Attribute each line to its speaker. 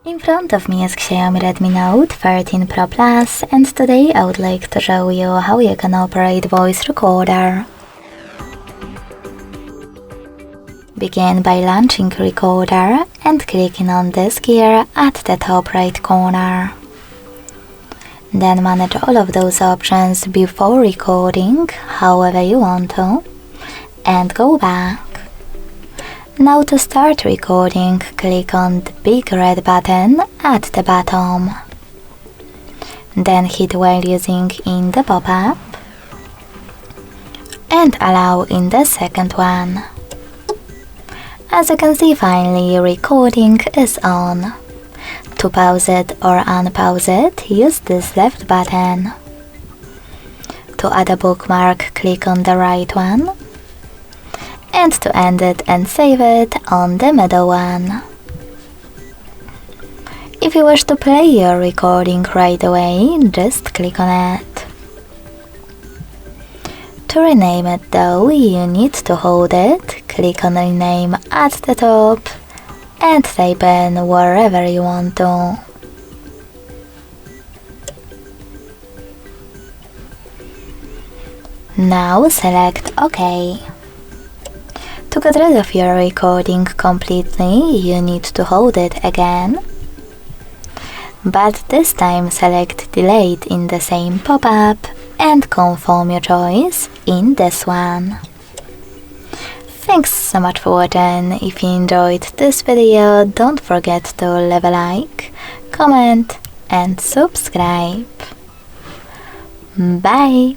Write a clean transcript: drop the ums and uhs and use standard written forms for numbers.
Speaker 1: In front of me is XIAOMI Redmi Note 13 Pro Plus, and today I would like to show you how you can operate voice recorder. Begin by launching recorder and clicking on this gear at the top right corner. Then manage all of those options before recording, however you want to, and go back. Now to start recording, click on the big red button at the bottom. Then hit while using in the pop-up and allow in the second one. As you can see, finally recording is on. To pause it or unpause it, use this left button. To add a bookmark, click on the right one. And to end it and save it on the middle one. If you wish to play your recording right away, just click on it. To rename it though, you need to hold it, click on rename at the top and type in wherever you want to. Now select OK. To get rid of your recording completely, you need to hold it again, but this time select delete in the same pop-up and confirm your choice in this one. Thanks so much for watching. If you enjoyed this video, don't forget to leave a like, comment and subscribe. Bye!